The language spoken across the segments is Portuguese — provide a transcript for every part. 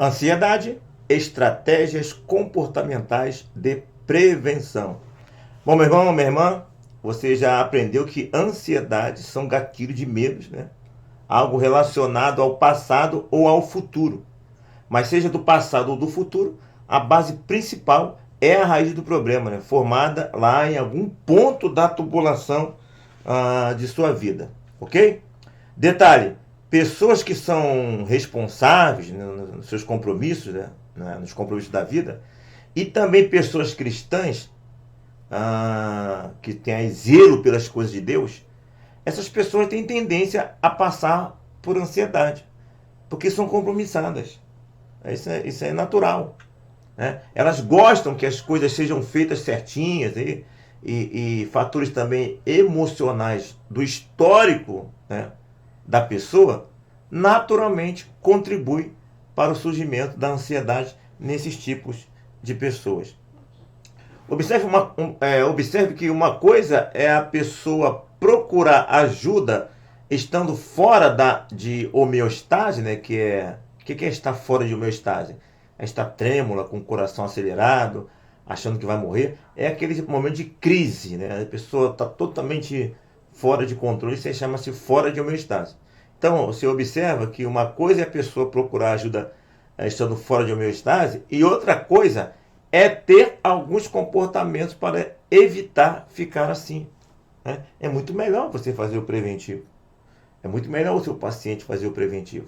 Ansiedade, estratégias comportamentais de prevenção. Bom, meu irmão, minha irmã, você já aprendeu que ansiedade são gatilhos de medos, né? Algo relacionado ao passado ou ao futuro. Mas seja do passado ou do futuro, a base principal é a raiz do problema, né? Formada lá em algum ponto da tubulação de sua vida, ok? Detalhe, pessoas que são responsáveis, né, nos seus compromissos, né, nos compromissos da vida, e também pessoas cristãs que têm zelo pelas coisas de Deus, essas pessoas têm tendência a passar por ansiedade, porque são compromissadas. Isso é natural, né? Elas gostam que as coisas sejam feitas certinhas e fatores também emocionais do histórico, né, da pessoa, naturalmente contribui para o surgimento da ansiedade nesses tipos de pessoas. Observe que uma coisa é a pessoa procurar ajuda estando fora de homeostase, né? O que é estar fora de homeostase? É estar trêmula, com o coração acelerado, achando que vai morrer. É aquele momento de crise, né? A pessoa está totalmente fora de controle, isso chama-se fora de homeostase. Então, você observa que uma coisa é a pessoa procurar ajuda estando fora de homeostase, e outra coisa é ter alguns comportamentos para evitar ficar assim, né? É muito melhor você fazer o preventivo. É muito melhor o seu paciente fazer o preventivo.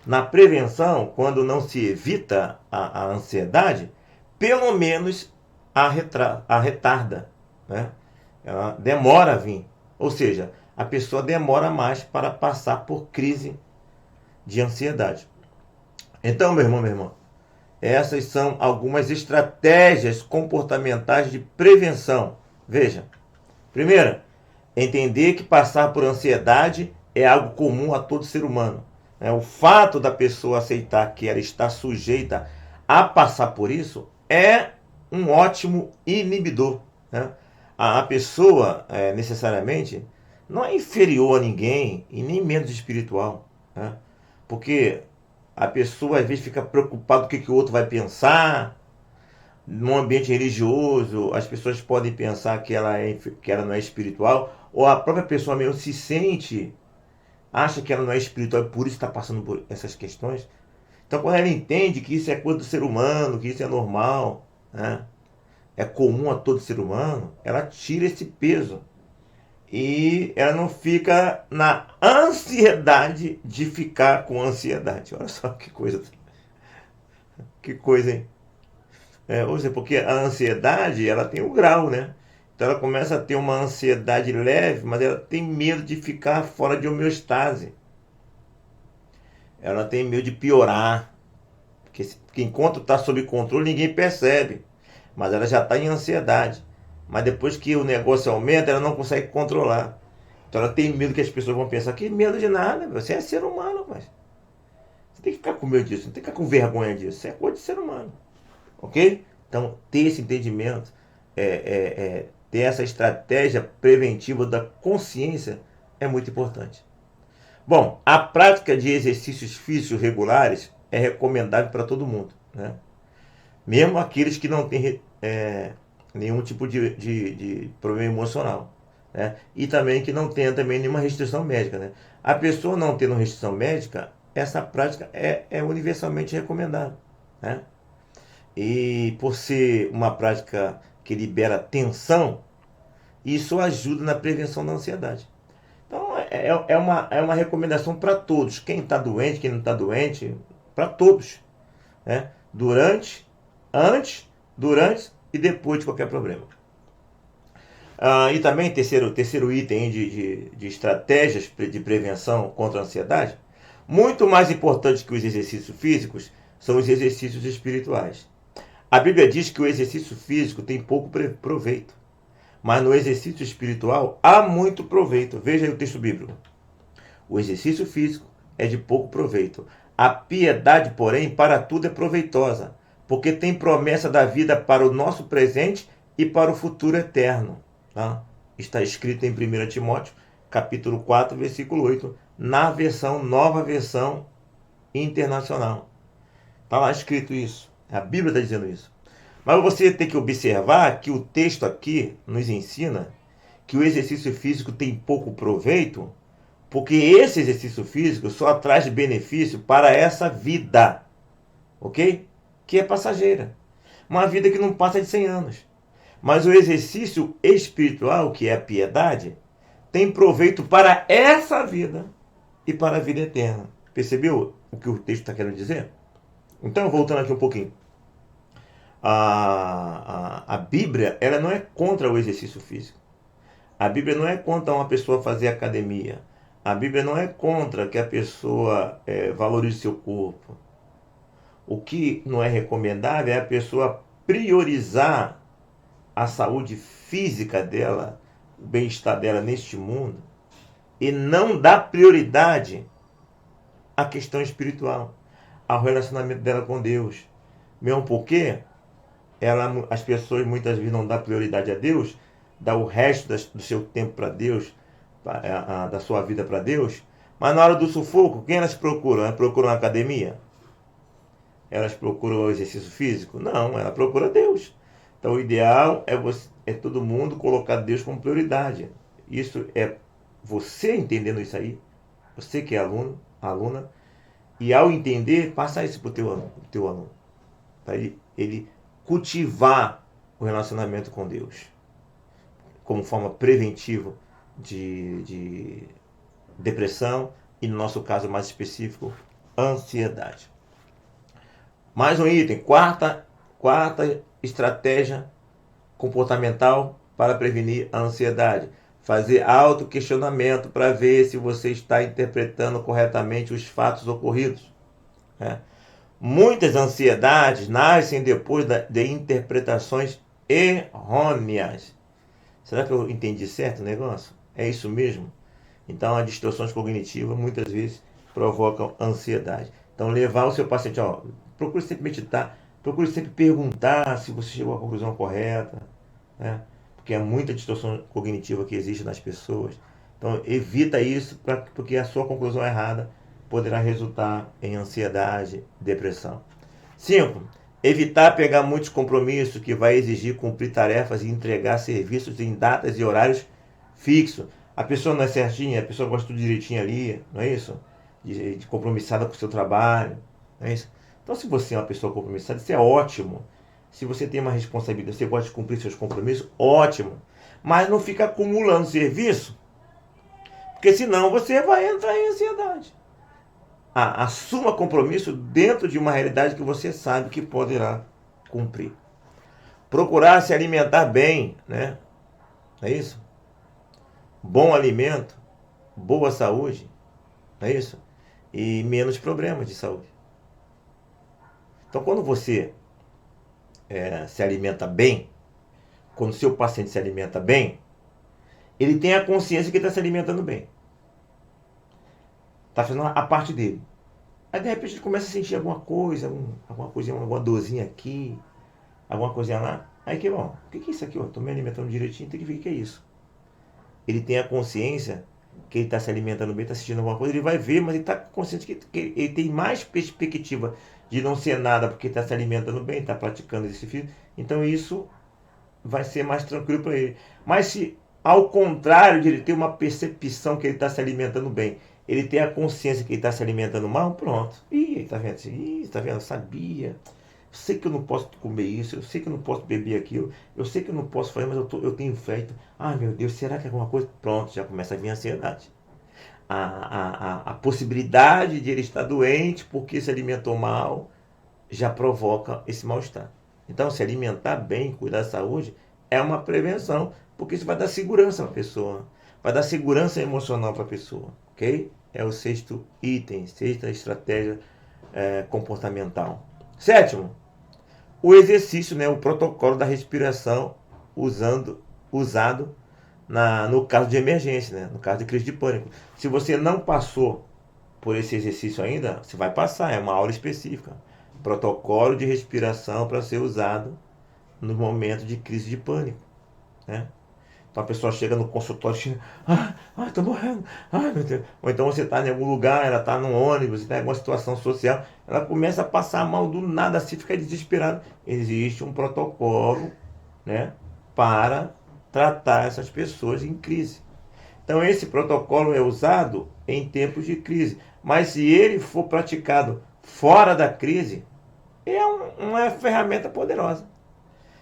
Na prevenção, quando não se evita a ansiedade, pelo menos a retarda, né? Ela demora a vir. Ou seja, a pessoa demora mais para passar por crise de ansiedade. Então, meu irmão, minha irmã, essas são algumas estratégias comportamentais de prevenção. Veja, primeira, entender que passar por ansiedade é algo comum a todo ser humano. O fato da pessoa aceitar que ela está sujeita a passar por isso é um ótimo inibidor, né? A pessoa, necessariamente, não é inferior a ninguém e nem menos espiritual, né? Porque a pessoa às vezes fica preocupada com o que o outro vai pensar. No ambiente religioso, as pessoas podem pensar que ela não é espiritual, ou a própria pessoa mesmo se sente, acha que ela não é espiritual e por isso está passando por essas questões. Então, quando ela entende que isso é coisa do ser humano, que isso é normal, né, é comum a todo ser humano, ela tira esse peso e ela não fica na ansiedade de ficar com ansiedade. Olha só que coisa, hein? Ou seja, porque a ansiedade, ela tem um grau, né? Então ela começa a ter uma ansiedade leve, mas ela tem medo de ficar fora de homeostase. Ela tem medo de piorar. Porque enquanto está sob controle, ninguém percebe. Mas ela já está em ansiedade. Mas depois que o negócio aumenta, ela não consegue controlar. Então ela tem medo que as pessoas vão pensar, que medo de nada, você é ser humano, mas você tem que ficar com medo disso, não tem que ficar com vergonha disso, isso é coisa de ser humano. Ok? Então, ter esse entendimento, ter essa estratégia preventiva da consciência é muito importante. Bom, a prática de exercícios físicos regulares é recomendável para todo mundo, né? Mesmo aqueles que não têm nenhum tipo de problema emocional, né? E também que não tenha também nenhuma restrição médica, né? A pessoa não tendo restrição médica, essa prática é universalmente recomendada, né? E por ser uma prática que libera tensão, isso ajuda na prevenção da ansiedade. Então é uma recomendação para todos. Quem está doente, quem não está doente, para todos, né? Antes, durante e depois de qualquer problema. E também, terceiro item de estratégias de prevenção contra a ansiedade, muito mais importante que os exercícios físicos são os exercícios espirituais. A Bíblia diz que o exercício físico tem pouco proveito, mas no exercício espiritual há muito proveito. Veja aí o texto bíblico. O exercício físico é de pouco proveito. A piedade, porém, para tudo é proveitosa, porque tem promessa da vida para o nosso presente e para o futuro eterno. Tá? Está escrito em 1 Timóteo, capítulo 4, versículo 8, na nova versão internacional. Está lá escrito isso. A Bíblia está dizendo isso. Mas você tem que observar que o texto aqui nos ensina que o exercício físico tem pouco proveito, porque esse exercício físico só traz benefício para essa vida, ok? Que é passageira. Uma vida que não passa de 100 anos. Mas o exercício espiritual, que é a piedade, tem proveito para essa vida e para a vida eterna. Percebeu o que o texto está querendo dizer? Então, voltando aqui um pouquinho. A Bíblia, ela não é contra o exercício físico. A Bíblia não é contra uma pessoa fazer academia. A Bíblia não é contra que a pessoa valorize seu corpo. O que não é recomendável é a pessoa priorizar a saúde física dela, o bem-estar dela neste mundo, e não dar prioridade à questão espiritual, ao relacionamento dela com Deus. Mesmo porque as pessoas muitas vezes não dão prioridade a Deus, dá o resto do seu tempo para Deus, da sua vida para Deus, mas na hora do sufoco, quem elas procuram? Elas procuram a academia? Elas procuram o exercício físico? Não, ela procura Deus. Então o ideal é todo mundo colocar Deus como prioridade. Isso é você entendendo isso aí, você que é aluno, aluna, e ao entender, passa isso para o teu aluno. Para ele cultivar o relacionamento com Deus como forma preventiva de depressão e, no nosso caso mais específico, ansiedade. Mais um item, quarta estratégia comportamental para prevenir a ansiedade. Fazer autoquestionamento para ver se você está interpretando corretamente os fatos ocorridos. Né? Muitas ansiedades nascem depois de interpretações errôneas. Será que eu entendi certo o negócio? É isso mesmo? Então, as distorções cognitivas muitas vezes provocam ansiedade. Então, levar o seu paciente, procure sempre meditar, procure sempre perguntar se você chegou à conclusão correta, né? Porque é muita distorção cognitiva que existe nas pessoas. Então, evita isso, porque a sua conclusão errada poderá resultar em ansiedade, depressão. 5. Evitar pegar muitos compromissos que vai exigir cumprir tarefas e entregar serviços em datas e horários fixos. A pessoa não é certinha, a pessoa gosta tudo direitinho ali, não é isso? De compromissada com o seu trabalho, não é isso? Então, se você é uma pessoa compromissada, isso é ótimo. Se você tem uma responsabilidade, você gosta de cumprir seus compromissos, ótimo. Mas não fica acumulando serviço, porque senão você vai entrar em ansiedade. Assuma compromisso dentro de uma realidade que você sabe que poderá cumprir. Procurar se alimentar bem, né? É isso? Bom alimento, boa saúde, é isso? E menos problemas de saúde. Então, quando você se alimenta bem, quando o seu paciente se alimenta bem, ele tem a consciência que está se alimentando bem. Está fazendo a parte dele. Aí de repente ele começa a sentir alguma coisa, alguma dorzinha aqui, alguma coisinha lá. Aí que bom, o que é isso aqui? Estou me alimentando direitinho, tem que ver o que é isso. Ele tem a consciência que ele está se alimentando bem, está assistindo alguma coisa, ele vai ver, mas ele está consciente que ele tem mais perspectiva de não ser nada porque está se alimentando bem, está praticando exercício. Então isso vai ser mais tranquilo para ele. Mas se ao contrário de ele ter uma percepção que ele está se alimentando bem, ele tem a consciência que ele está se alimentando mal, pronto. Ih, tá vendo? Tá vendo? Eu sabia. Eu sei que eu não posso comer isso, eu sei que eu não posso beber aquilo, eu sei que eu não posso fazer, mas eu tenho feito. Ai meu Deus, será que é alguma coisa? Pronto, já começa a vir a ansiedade. A possibilidade de ele estar doente porque se alimentou mal já provoca esse mal-estar. Então, se alimentar bem, cuidar da saúde, é uma prevenção, porque isso vai dar segurança para a pessoa, vai dar segurança emocional para a pessoa, ok? É o sexto item, sexta estratégia comportamental. Sétimo, o exercício, né, o protocolo da respiração usado no caso de emergência, né, no caso de crise de pânico. Se você não passou por esse exercício ainda, você vai passar, é uma aula específica. Protocolo de respiração para ser usado no momento de crise de pânico, né? Então a pessoa chega no consultório, chega, tô morrendo, ai meu Deus. Ou então você está em algum lugar, ela está num ônibus, está em alguma situação social, ela começa a passar mal do nada, assim, fica desesperada. Existe um protocolo, né, para tratar essas pessoas em crise. Então esse protocolo é usado em tempos de crise, mas se ele for praticado fora da crise, é uma ferramenta poderosa.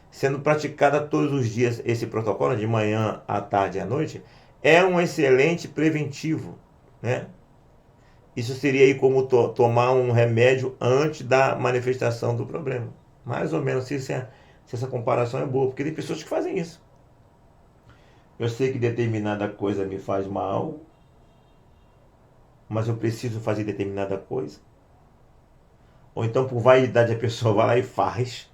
Sendo praticada todos os dias esse protocolo, de manhã, à tarde e à noite, é um excelente preventivo, né? Isso seria aí como tomar um remédio antes da manifestação do problema. Mais ou menos, se essa comparação é boa, porque tem pessoas que fazem isso. Eu sei que determinada coisa me faz mal, mas eu preciso fazer determinada coisa. Ou então, por vaidade, a pessoa vai lá e faz.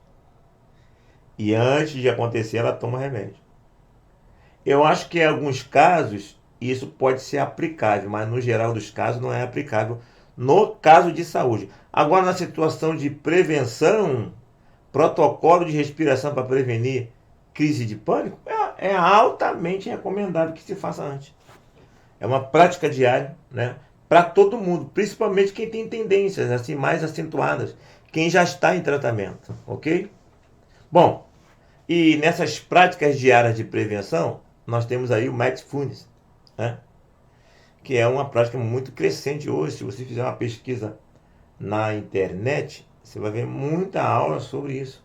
E antes de acontecer, ela toma remédio. Eu acho que em alguns casos isso pode ser aplicável, mas no geral dos casos não é aplicável no caso de saúde. Agora, na situação de prevenção, protocolo de respiração para prevenir crise de pânico, é altamente recomendável que se faça antes. É uma prática diária, né? Para todo mundo, principalmente quem tem tendências assim mais acentuadas, quem já está em tratamento, ok? Bom, e nessas práticas diárias de prevenção, nós temos aí o Mindfulness, né? Que é uma prática muito crescente hoje. Se você fizer uma pesquisa na internet, você vai ver muita aula sobre isso.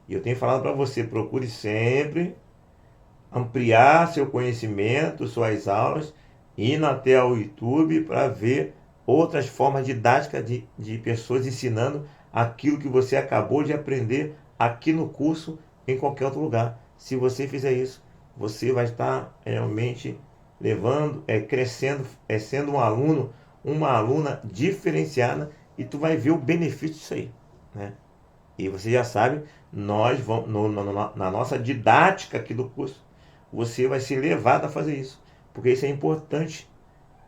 E eu tenho falado para você, procure sempre ampliar seu conhecimento, suas aulas, indo até o YouTube para ver outras formas didáticas de pessoas ensinando aquilo que você acabou de aprender aqui no curso, em qualquer outro lugar. Se você fizer isso, você vai estar realmente levando, crescendo, sendo um aluno, uma aluna diferenciada, e tu vai ver o benefício disso aí, né? E você já sabe, nós vamos na nossa didática aqui do curso, você vai ser levado a fazer isso, porque isso é importante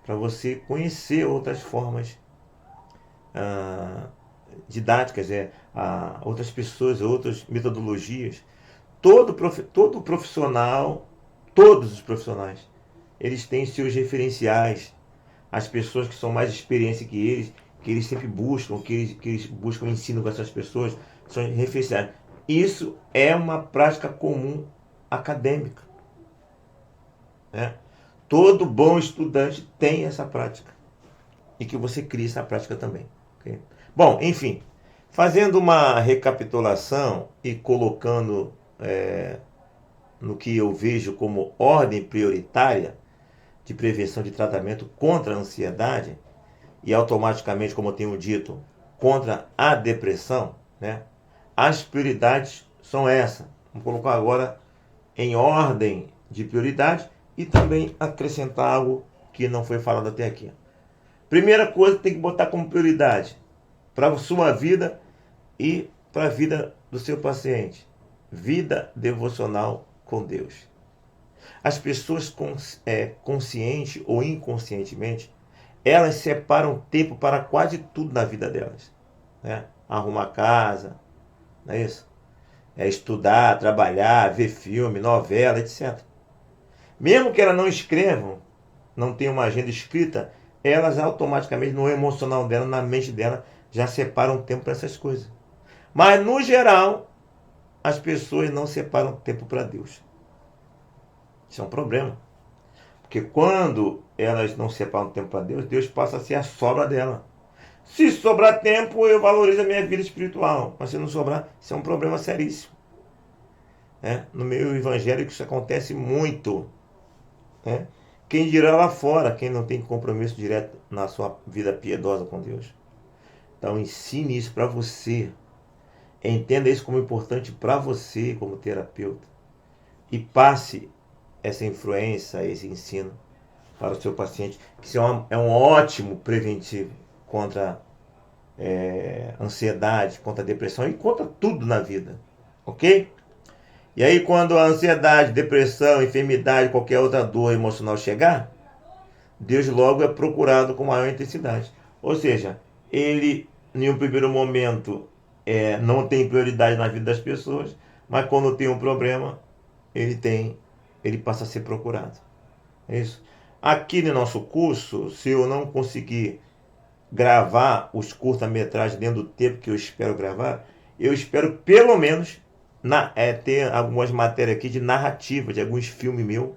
para você conhecer outras formas ah, didáticas, outras pessoas, outras metodologias. Todo profissional, todos os profissionais, eles têm seus referenciais, as pessoas que são mais experientes que eles sempre buscam, que eles buscam ensino com essas pessoas, são referenciais. Isso é uma prática comum acadêmica, né? Todo bom estudante tem essa prática e que você crie essa prática também. Okay? Bom, enfim, fazendo uma recapitulação e colocando no que eu vejo como ordem prioritária de prevenção de tratamento contra a ansiedade e automaticamente, como eu tenho dito, contra a depressão, né? As prioridades são essas. Vamos colocar agora em ordem de prioridade e também acrescentar algo que não foi falado até aqui. Primeira coisa, tem que botar como prioridade para a sua vida e para a vida do seu paciente: vida devocional com Deus. As pessoas consciente ou inconscientemente, elas separam tempo para quase tudo na vida delas, né? Arrumar casa, não é isso? Estudar, trabalhar, ver filme, novela, etc. Mesmo que elas não escrevam, não tenham uma agenda escrita, elas automaticamente no emocional dela, na mente dela, já separam tempo para essas coisas. Mas no geral, as pessoas não separam tempo para Deus. Isso é um problema. Porque quando elas não separam tempo para Deus, Deus passa a ser a sobra dela. Se sobrar tempo, eu valorizo a minha vida espiritual. Mas se não sobrar, isso é um problema seríssimo. No meio evangélico isso acontece muito. Né? Quem dirá lá fora, quem não tem compromisso direto na sua vida piedosa com Deus. Então ensine isso para você. Entenda isso como importante para você como terapeuta. E passe essa influência, esse ensino para o seu paciente, que isso é um ótimo preventivo contra ansiedade, contra depressão e contra tudo na vida, ok? E aí quando a ansiedade, depressão, enfermidade, qualquer outra dor emocional chegar, Deus logo é procurado com maior intensidade. Ou seja, ele em um primeiro momento não tem prioridade na vida das pessoas, mas quando tem um problema, ele tem ele passa a ser procurado. É isso. Aqui no nosso curso, se eu não conseguir gravar os curta-metragens dentro do tempo que eu espero gravar, eu espero pelo menos ter algumas matérias aqui de narrativa, de alguns filmes meus,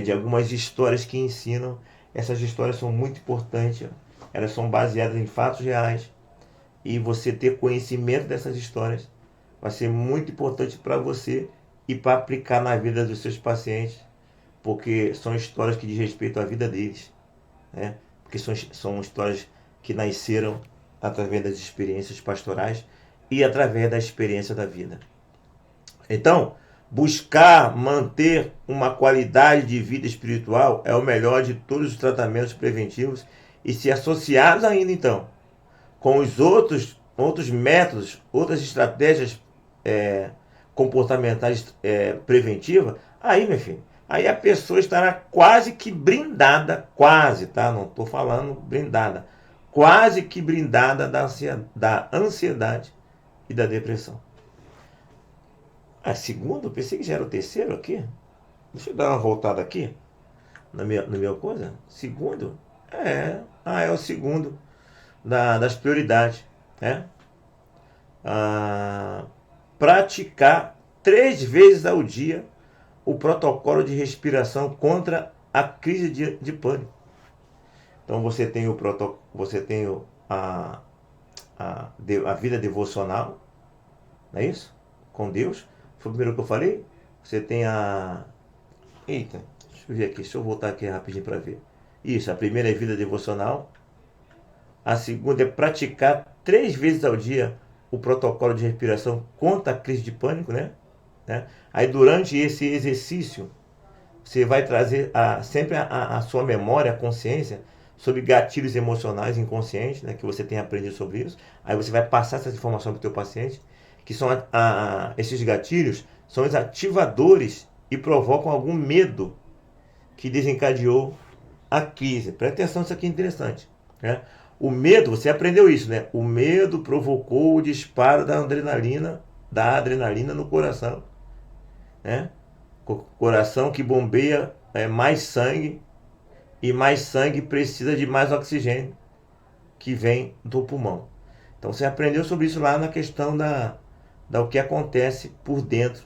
de algumas histórias que ensinam. Essas histórias são muito importantes, elas são baseadas em fatos reais, e você ter conhecimento dessas histórias vai ser muito importante para você e para aplicar na vida dos seus pacientes, porque são histórias que diz respeito à vida deles, né? Porque são histórias que nasceram através das experiências pastorais e através da experiência da vida. Então, buscar manter uma qualidade de vida espiritual é o melhor de todos os tratamentos preventivos, e se associados ainda então com os outros métodos, outras estratégias comportamentais preventivas, aí, meu filho, aí a pessoa estará quase que brindada, quase, tá? Não estou falando brindada, quase que brindada da ansiedade e da depressão. Segundo? Eu pensei que já era o terceiro aqui. Deixa eu dar uma voltada aqui na minha coisa. Segundo? É o segundo das prioridades, né? Praticar 3 vezes ao dia o protocolo de respiração contra a crise de pânico. Então você tem a vida devocional, não é isso? Com Deus. Foi o primeiro que eu falei. Você tem Eita, deixa eu ver aqui, deixa eu voltar aqui rapidinho para ver. Isso, a primeira é vida devocional. A segunda é praticar 3 vezes ao dia o protocolo de respiração contra a crise de pânico, né? Aí durante esse exercício, você vai trazer sempre a sua memória, a consciência, sobre gatilhos emocionais inconscientes, né, que você tem aprendido sobre isso. Aí você vai passar essas informações para o teu paciente, que são esses gatilhos, são os ativadores e provocam algum medo que desencadeou a crise. Presta atenção, isso aqui é interessante, né? O medo, você aprendeu isso, né? O medo provocou o disparo da adrenalina no coração, né? Coração que bombeia mais sangue, e mais sangue precisa de mais oxigênio que vem do pulmão. Então você aprendeu sobre isso lá na questão da o que acontece por dentro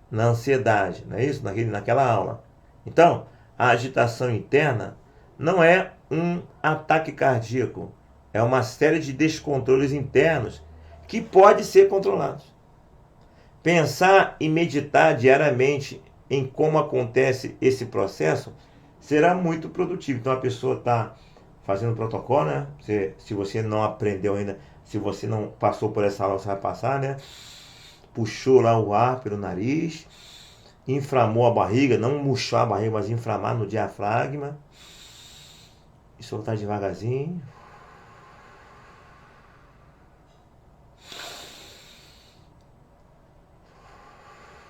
na ansiedade, não é isso? Naquela aula. Então, a agitação interna não é um ataque cardíaco, é uma série de descontroles internos que pode ser controlados. Pensar e meditar diariamente em como acontece esse processo será muito produtivo. Então a pessoa está fazendo o protocolo, né? Se você não aprendeu ainda, se você não passou por essa aula, você vai passar, né? Puxou lá o ar pelo nariz, inflamou a barriga, não murchar a barriga, mas inflamar no diafragma, e soltar devagarzinho.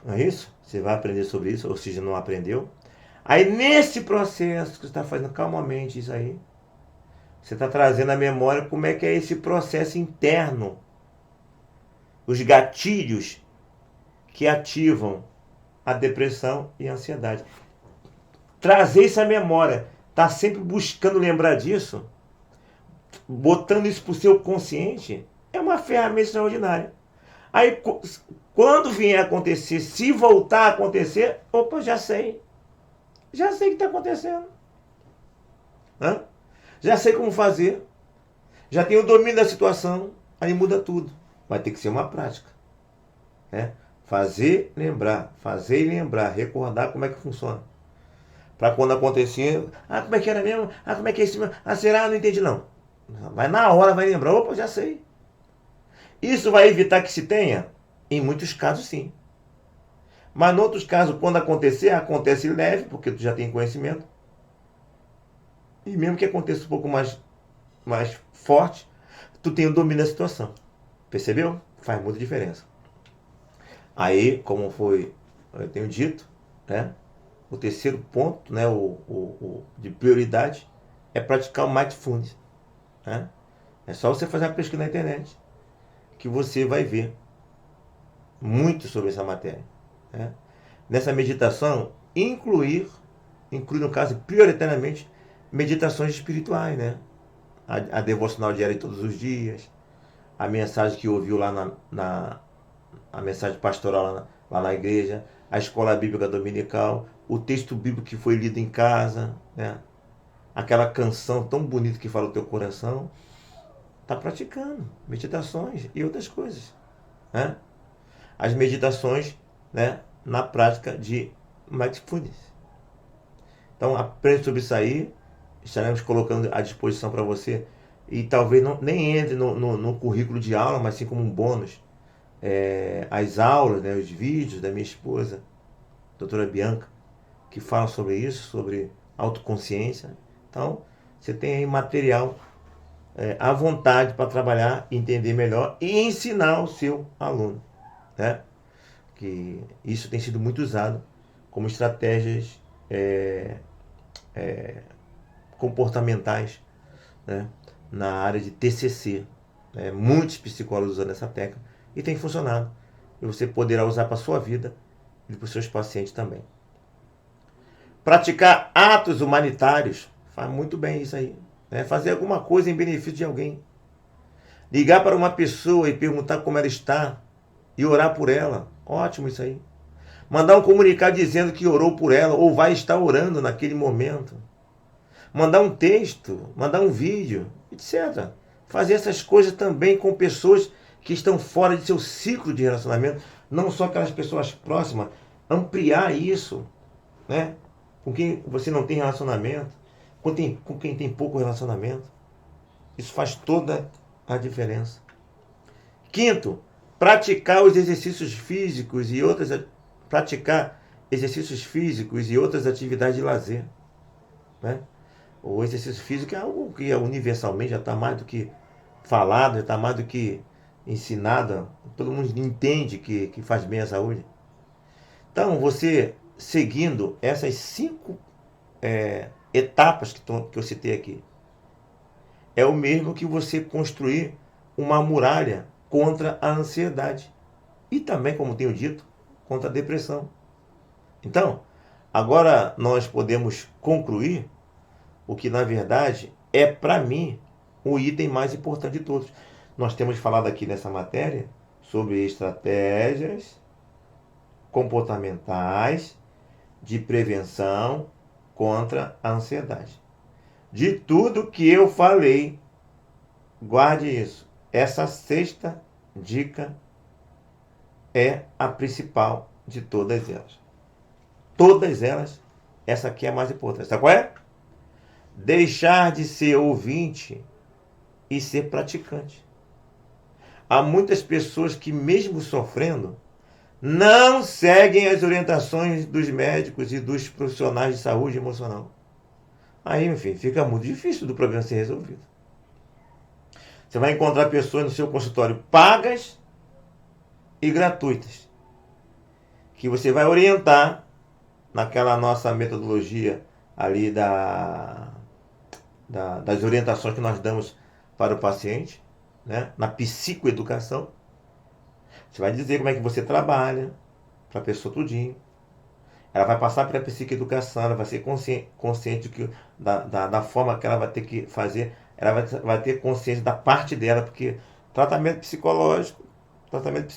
Não é isso? Você vai aprender sobre isso, ou seja, não aprendeu. Aí nesse processo que você está fazendo calmamente isso aí, você está trazendo à memória como é que é esse processo interno, os gatilhos que ativam a depressão e a ansiedade. Trazer isso à memória, tá sempre buscando lembrar disso, botando isso para o seu consciente, é uma ferramenta extraordinária. Aí quando vier a acontecer, se voltar a acontecer, opa, já sei o que está acontecendo. Já sei como fazer, já tenho o domínio da situação, aí muda tudo. Vai ter que ser uma prática, né? Fazer e lembrar, recordar como é que funciona. Para quando acontecer, como é que era mesmo? Como é que é isso mesmo? Será? Não entendi não. Vai na hora, vai lembrar, opa, já sei. Isso vai evitar que se tenha? Em muitos casos sim. Mas em outros casos, quando acontecer, acontece leve, porque tu já tem conhecimento. E mesmo que aconteça um pouco mais forte, tu tem o domínio da situação. Percebeu? Faz muita diferença. Aí, como eu tenho dito, né? O terceiro ponto, né, de prioridade, é praticar o mindfulness, né? É só você fazer uma pesquisa na internet que você vai ver muito sobre essa matéria, né? nessa meditação, incluir no caso, prioritariamente, meditações espirituais, né? A devocional diária todos os dias, a mensagem que ouviu lá a mensagem pastoral lá na igreja, a escola bíblica dominical, o texto bíblico que foi lido em casa, né? Aquela canção tão bonita que fala o teu coração, está praticando meditações e outras coisas, né? As meditações, né, na prática de mindfulness. Então aprende sobre isso aí, estaremos colocando à disposição para você, e talvez nem entre no currículo de aula, mas sim como um bônus. As aulas, né, os vídeos da minha esposa, doutora Bianca, que falam sobre isso, sobre autoconsciência. Então, você tem aí material à vontade para trabalhar, entender melhor e ensinar o seu aluno, né? Que isso tem sido muito usado como estratégias comportamentais, né, na área de TCC. Muitos psicólogos usando essa técnica e tem funcionado. E você poderá usar para a sua vida e para os seus pacientes também. Praticar atos humanitários, faz muito bem isso aí. Né? Fazer alguma coisa em benefício de alguém. Ligar para uma pessoa e perguntar como ela está e orar por ela. Ótimo isso aí. Mandar um comunicado dizendo que orou por ela ou vai estar orando naquele momento. Mandar um texto, mandar um vídeo, etc. Fazer essas coisas também com pessoas que estão fora de seu ciclo de relacionamento, não só aquelas pessoas próximas. Ampliar isso, né? Com quem você não tem relacionamento, com quem tem pouco relacionamento. Isso faz toda a diferença. Quinto, praticar exercícios físicos e outras atividades de lazer, né? O exercício físico é algo que universalmente já está mais do que falado, já está mais do que ensinado. Todo mundo entende que faz bem à saúde. Então, você seguindo essas 5 etapas que eu citei aqui, é o mesmo que você construir uma muralha contra a ansiedade. E também, como tenho dito, contra a depressão. Então, agora nós podemos concluir o que, na verdade, é, para mim, o item mais importante de todos. Nós temos falado aqui nessa matéria sobre estratégias comportamentais de prevenção contra a ansiedade. De tudo que eu falei, guarde isso. Essa 6ª dica é a principal de todas elas. Todas elas, essa aqui é a mais importante. Sabe qual é? Deixar de ser ouvinte e ser praticante. Há muitas pessoas que, mesmo sofrendo, não seguem as orientações dos médicos e dos profissionais de saúde emocional. Aí, enfim, fica muito difícil do problema ser resolvido. Você vai encontrar pessoas no seu consultório pagas e gratuitas, que você vai orientar naquela nossa metodologia ali das orientações que nós damos para o paciente, né? Na psicoeducação. Você vai dizer como é que você trabalha para a pessoa tudinho. Ela vai passar pela psicoeducação, ela vai ser consciente da forma que ela vai ter que fazer, ela vai ter consciência da parte dela, porque tratamento psicológico, tratamento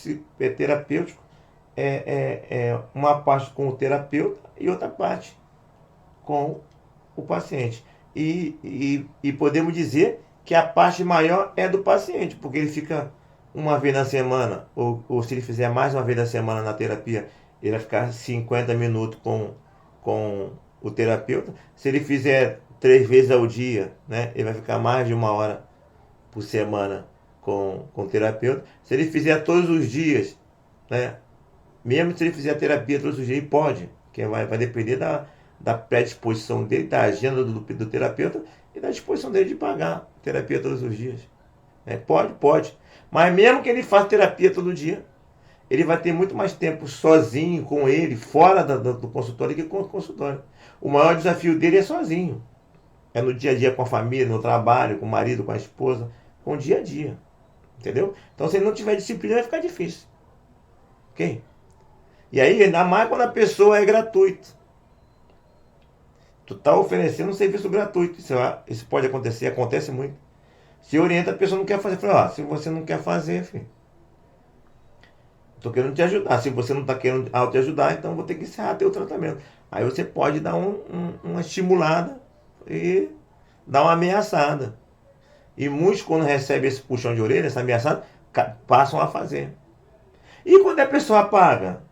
terapêutico é uma parte com o terapeuta e outra parte com o paciente. E podemos dizer que a parte maior é do paciente, porque ele fica uma vez na semana, ou se ele fizer mais uma vez na semana na terapia, ele vai ficar 50 minutos com o terapeuta. Se ele fizer 3 vezes ao dia, né, ele vai ficar mais de 1 hora por semana com o terapeuta. Se ele fizer todos os dias, né, mesmo se ele fizer terapia todos os dias, ele pode, que vai depender da predisposição dele, da agenda do terapeuta e da disposição dele de pagar terapia todos os dias. Pode. Mas mesmo que ele faça terapia todo dia, ele vai ter muito mais tempo sozinho com ele, fora do consultório, que com o consultório. O maior desafio dele é sozinho. É no dia a dia com a família, no trabalho, com o marido, com a esposa, com o dia a dia. Entendeu? Então, se ele não tiver disciplina, vai ficar difícil. Ok? E aí, ainda mais quando a pessoa é gratuita. Tu tá oferecendo um serviço gratuito. Isso pode acontecer, acontece muito. Se orienta, a pessoa não quer fazer. Fala, ó, se você não quer fazer, filho, tô querendo te ajudar. Se você não tá querendo te ajudar, então vou ter que encerrar teu tratamento. Aí você pode dar uma estimulada e dar uma ameaçada. E muitos, quando recebem esse puxão de orelha, essa ameaçada, passam a fazer. E quando a pessoa paga?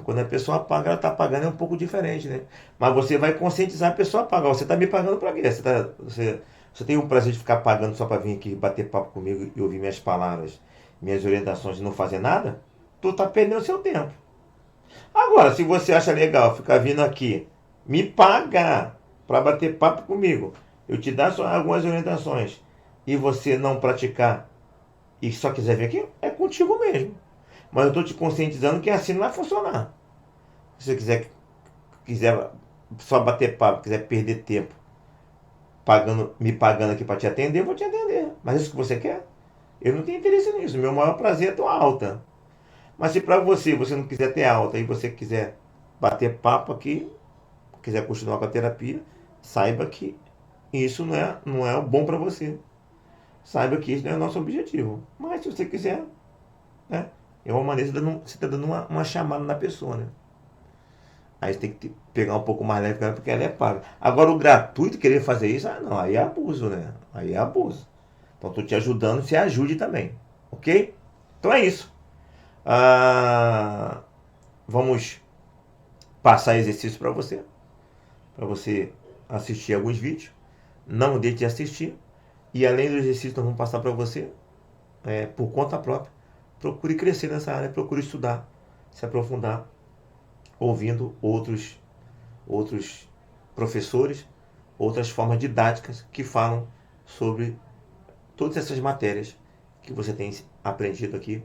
Quando a pessoa paga, ela está pagando é um pouco diferente, né? Mas você vai conscientizar a pessoa a pagar. Você está me pagando para quê? Você tem o prazer de ficar pagando só para vir aqui bater papo comigo e ouvir minhas palavras, minhas orientações e não fazer nada? Tu está perdendo seu tempo. Agora, se você acha legal ficar vindo aqui me pagar para bater papo comigo, eu te dar só algumas orientações e você não praticar e só quiser vir aqui, é contigo mesmo. Mas eu estou te conscientizando que assim não vai funcionar. Se você quiser só bater papo, quiser perder tempo me pagando aqui para te atender, eu vou te atender. Mas isso que você quer? Eu não tenho interesse nisso. Meu maior prazer é ter uma alta. Mas se para você não quiser ter alta e você quiser bater papo aqui, quiser continuar com a terapia, saiba que isso não é bom para você. Saiba que isso não é o nosso objetivo. Mas se você quiser, né? É uma maneira de você está dando uma chamada na pessoa, né? Aí você tem que pegar um pouco mais leve com ela porque ela é paga. Agora o gratuito querer fazer isso, não, aí é abuso, né? Aí é abuso. Então estou te ajudando, você ajude também. Ok? Então é isso. Vamos passar exercício para você assistir alguns vídeos. Não deixe de assistir. E além do exercício, nós vamos passar para você, por conta própria. Procure crescer nessa área, procure estudar, se aprofundar, ouvindo outros professores, outras formas didáticas que falam sobre todas essas matérias que você tem aprendido aqui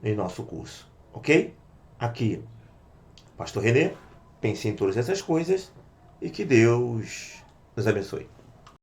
em nosso curso. Ok? Aqui, Pastor Renê, pense em todas essas coisas e que Deus nos abençoe.